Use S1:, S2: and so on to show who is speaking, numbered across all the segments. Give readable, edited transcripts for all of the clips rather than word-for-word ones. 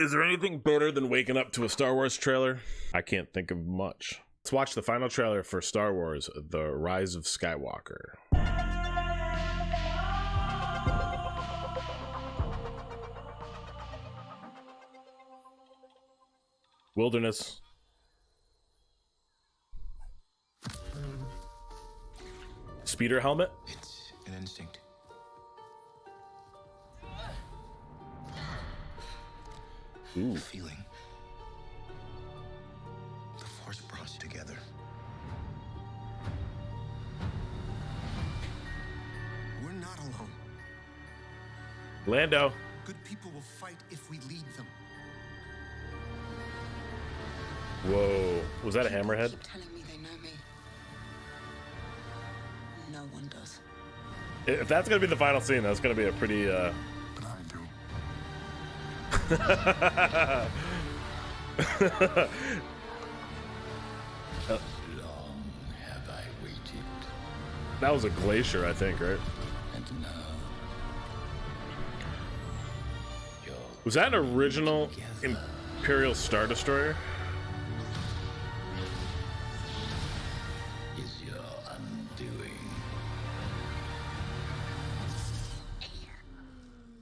S1: Is there anything better than waking up to a Star Wars trailer? I can't think of much. Let's watch the final trailer for Star Wars: The Rise of Skywalker. Wilderness. Speeder helmet.
S2: It's an instinct.
S1: Ooh.
S2: Feeling. The Force brought us together. We're not alone.
S1: Lando.
S2: Good people will fight if we lead them.
S1: Whoa. Was that a hammerhead?
S3: Keep telling me they know me. No one does.
S1: If that's gonna be the final scene, that's gonna be a pretty
S2: But I do.
S4: Long have I waited,
S1: That was a glacier, I think, right?
S4: and now you're
S1: Was that an original
S4: together.
S1: Imperial Star Destroyer?
S4: Is your undoing.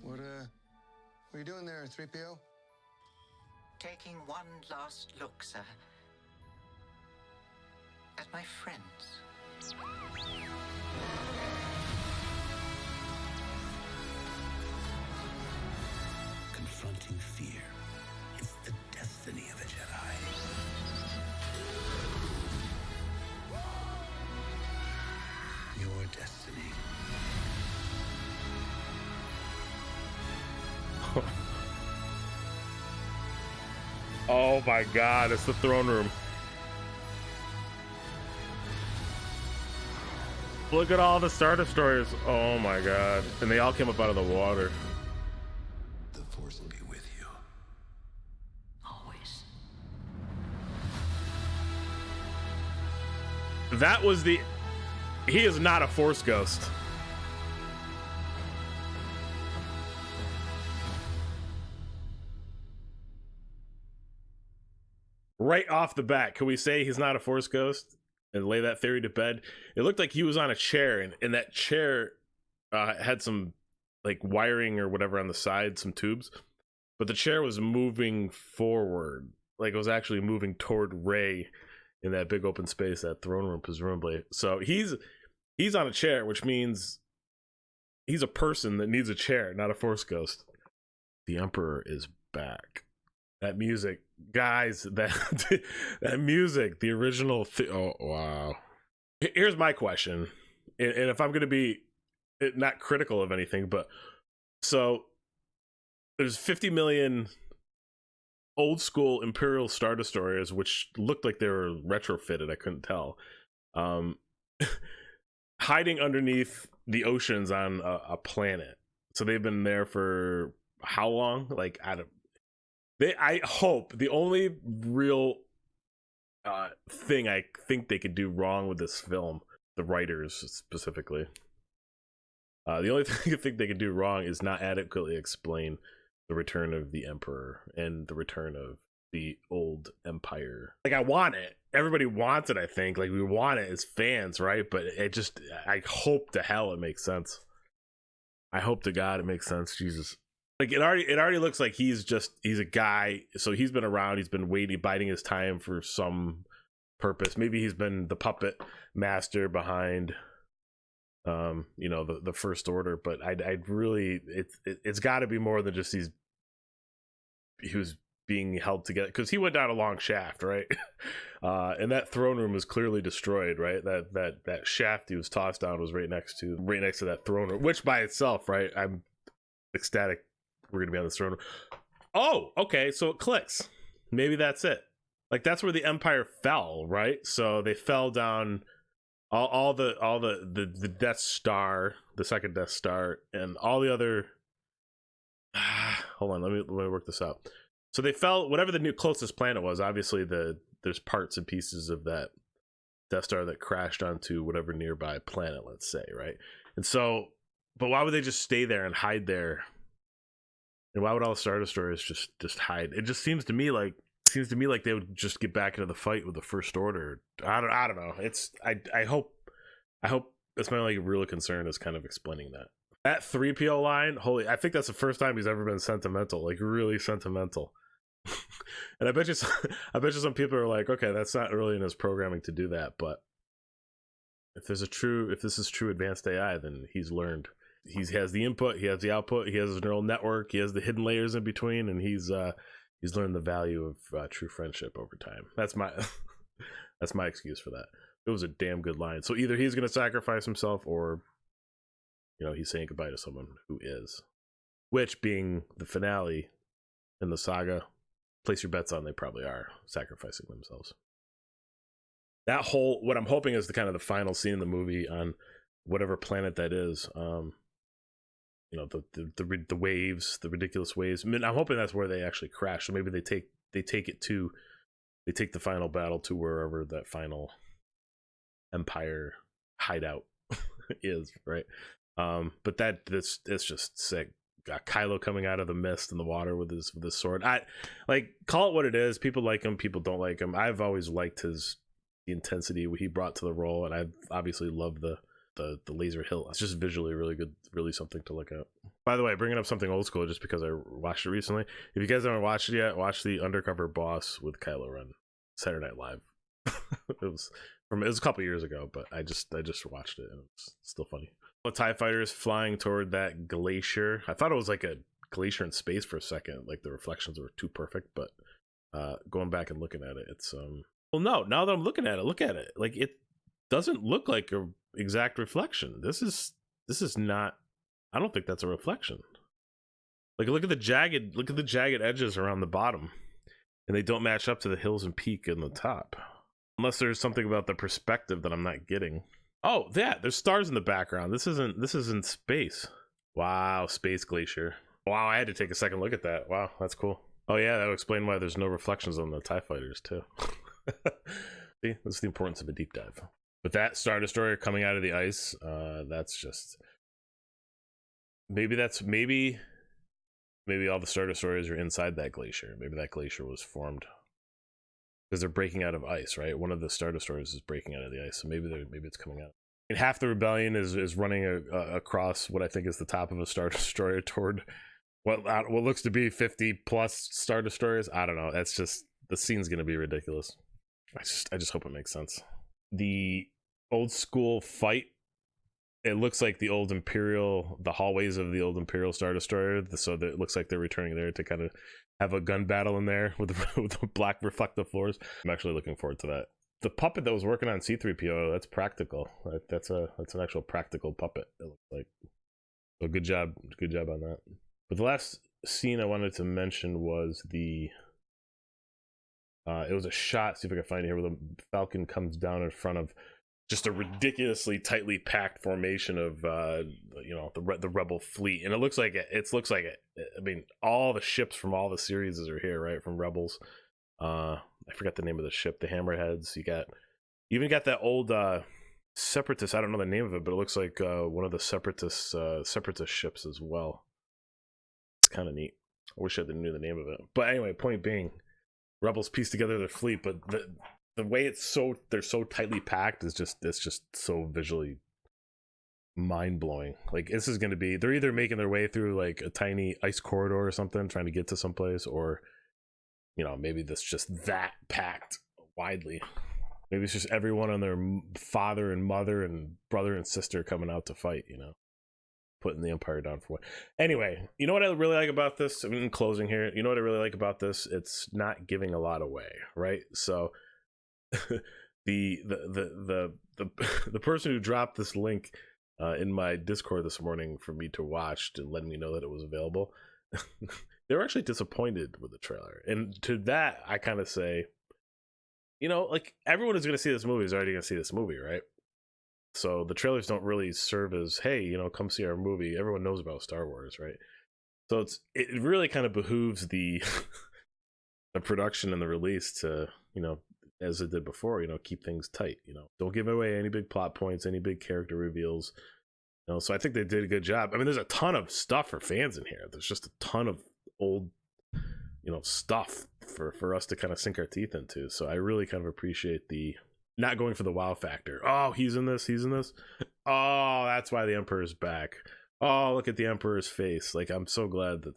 S2: What are you doing there, 3PO?
S5: Taking one last look, sir. At my friends.
S4: Confronting fear. It's the destiny of a Jedi. Your destiny.
S1: Oh my god, it's the throne room. Look at all the Star Destroyers. Oh my god. And they all came up out of the water.
S4: The Force will be with you.
S3: Always.
S1: That was the... He is not a Force ghost. Right off the bat, can we say he's not a Force ghost and lay that theory to bed? It looked like he was on a chair, and that chair had some like wiring or whatever on the side, some tubes, but the chair was moving forward, like it was actually moving toward Rey in that big open space, that throne room, presumably. So he's on a chair, which means he's a person that needs a chair, not a Force ghost. The Emperor is back. That music, guys, that that music, the original oh wow. Here's my question, and if I'm gonna be not critical of anything, but so there's 50 million old school Imperial Star Destroyers, which looked like they were retrofitted, I couldn't tell, hiding underneath the oceans on a planet. So they've been there for how long? Like, I hope the only real thing I think they could do wrong with this film, the writers specifically, the only thing I think they could do wrong is not adequately explain the return of the Emperor and the return of the old Empire. Like, I want it. Everybody wants it, I think. Like, we want it as fans, right? But I hope to hell it makes sense. I hope to God it makes sense. Jesus. Like, it already looks like he's a guy. So he's been around. He's been waiting, biding his time for some purpose. Maybe he's been the puppet master behind, the First Order. But I'd really, it's got to be more than just he was being held together, because he went down a long shaft, right? And that throne room was clearly destroyed, right? That shaft he was tossed down was right next to that throne room, which by itself, right? I'm ecstatic we're gonna be on this throne room. Oh, okay, so it clicks. Maybe that's it. Like, that's where the Empire fell, right? So they fell down all the Death Star, the second Death Star, and all the other. Hold on, let me work this out. So they fell, whatever the new closest planet was. Obviously, there's parts and pieces of that Death Star that crashed onto whatever nearby planet, let's say, right? And so, but why would they just stay there and hide there And why would all the Star Destroyers just hide? It just seems to me like they would just get back into the fight with the First Order. I don't know. It's I hope that's my only real concern is kind of explaining that. That 3PO line, holy, I think that's the first time he's ever been sentimental, like really sentimental. And I bet you some people are like, okay, that's not really in his programming to do that, but if this is true advanced AI, then he's learned. He has the input, he has the output, he has his neural network, he has the hidden layers in between, and he's learned the value of true friendship over time. That's my that's my excuse for that. It was a damn good line. So either he's going to sacrifice himself, or he's saying goodbye to someone who is. Which, being the finale in the saga, place your bets on they probably are sacrificing themselves. That whole, what I'm hoping is the kind of the final scene in the movie on whatever planet that is. The waves, the ridiculous waves. I mean, I'm hoping that's where they actually crash. So maybe they take the final battle to wherever that final Empire hideout is, right? But it's just sick. Got Kylo coming out of the mist and the water with his sword. I like, call it what it is. People like him, people don't like him. I've always liked the intensity he brought to the role, and I obviously love the laser hilt. It's just visually really good, really something to look at. By the way, bringing up something old school just because I watched it recently. If you guys haven't watched it yet, watch The Undercover Boss with Kylo Ren, Saturday Night Live. it was a couple years ago, but I just watched it and it's still funny. The TIE fighters flying toward that glacier. I thought it was like a glacier in space for a second, like the reflections were too perfect, but going back and looking at it, it's well, no, now that I'm looking at it, look at it, like it doesn't look like a exact reflection. This is not, I don't think that's a reflection. Like look at the jagged edges around the bottom, and they don't match up to the hills and peak in the top, unless there's something about the perspective that I'm not getting. Oh, yeah, there's stars in the background. This isn't space. Wow, space glacier. Wow, I had to take a second look at that. Wow, that's cool. Oh yeah, that would explain why there's no reflections on the TIE fighters too. See, that's the importance of a deep dive. But that Star Destroyer coming out of the ice, that's just maybe all the Star Destroyers are inside that glacier. Maybe that glacier was formed because they're breaking out of ice, right? One of the Star Destroyers is breaking out of the ice, so maybe it's coming out. And half the rebellion is running across what I think is the top of a Star Destroyer toward what looks to be 50 plus Star Destroyers. I don't know. That's just, the scene's going to be ridiculous. I just hope it makes sense. The old school fight, it looks like the hallways of the old Imperial Star Destroyer, so that it looks like they're returning there to kind of have a gun battle in there with the black reflective floors. I'm actually looking forward to that. The puppet that was working on C-3PO, that's practical. That's an actual practical puppet, it looks like. So good job on that. But the last scene I wanted to mention was it was a shot, see if I can find it here, where the Falcon comes down in front of just a ridiculously tightly packed formation of the rebel fleet, and it looks like it. I mean, all the ships from all the series are here, right? From Rebels. I forgot the name of the ship. The Hammerheads. You even got that old Separatist. I don't know the name of it, but it looks like one of the Separatist ships as well. It's kind of neat. I wish I knew the name of it. But anyway, point being, Rebels piece together their fleet, but the way they're so tightly packed it's just so visually mind-blowing. Like, this is going to be, they're either making their way through like a tiny ice corridor or something, trying to get to someplace, or maybe that's just that packed widely. Maybe it's just everyone on their father and mother and brother and sister coming out to fight, putting the Empire down for what. Anyway, you know what I really like about this? I mean, in closing here, you know what I really like about this? It's not giving a lot away, right? So the person who dropped this link in my Discord this morning for me to watch, to let me know that it was available, they were actually disappointed with the trailer. And to that, I kind of say, like, everyone who's going to see this movie is already going to see this movie, right? So the trailers don't really serve as, hey, come see our movie. Everyone knows about Star Wars, right? So it really kind of behooves the the production and the release to, as it did before, keep things tight. Don't give away any big plot points, any big character reveals. So I think they did a good job. I mean, there's a ton of stuff for fans in here. There's just a ton of old, stuff for us to kind of sink our teeth into. So I really kind of appreciate the not going for the wow factor. Oh, he's in this. Oh, that's why the Emperor's back. Oh, look at the Emperor's face. Like, I'm so glad that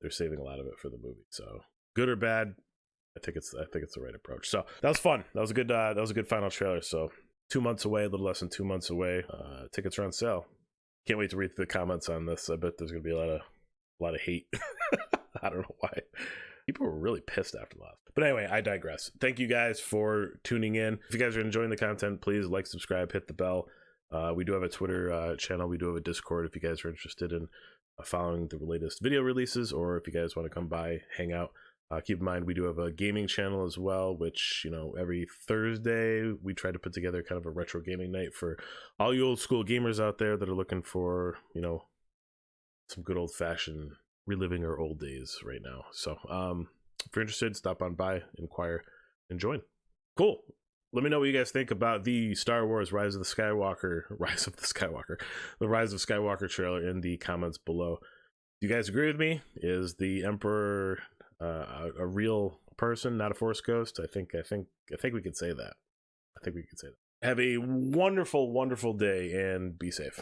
S1: they're saving a lot of it for the movie. So good or bad, I think it's the right approach. So that was fun. That was a good final trailer. So 2 months away, a little less than 2 months away. Tickets are on sale. Can't wait to read the comments on this. I bet there's gonna be a lot of hate. I don't know why. People were really pissed after the last. But anyway, I digress. Thank you guys for tuning in. If you guys are enjoying the content, please like, subscribe, hit the bell. We do have a Twitter channel. We do have a Discord if you guys are interested in following the latest video releases, or if you guys want to come by, hang out. Keep in mind, we do have a gaming channel as well, which, every Thursday we try to put together kind of a retro gaming night for all you old school gamers out there that are looking for, some good old fashioned reliving our old days right now. So if you're interested, stop on by, inquire, and join. Cool. Let me know what you guys think about the Star Wars the Rise of Skywalker trailer in the comments below. Do you guys agree with me? Is the Emperor a real person, not a Force ghost? I think we could say that. Have a wonderful, wonderful day and be safe.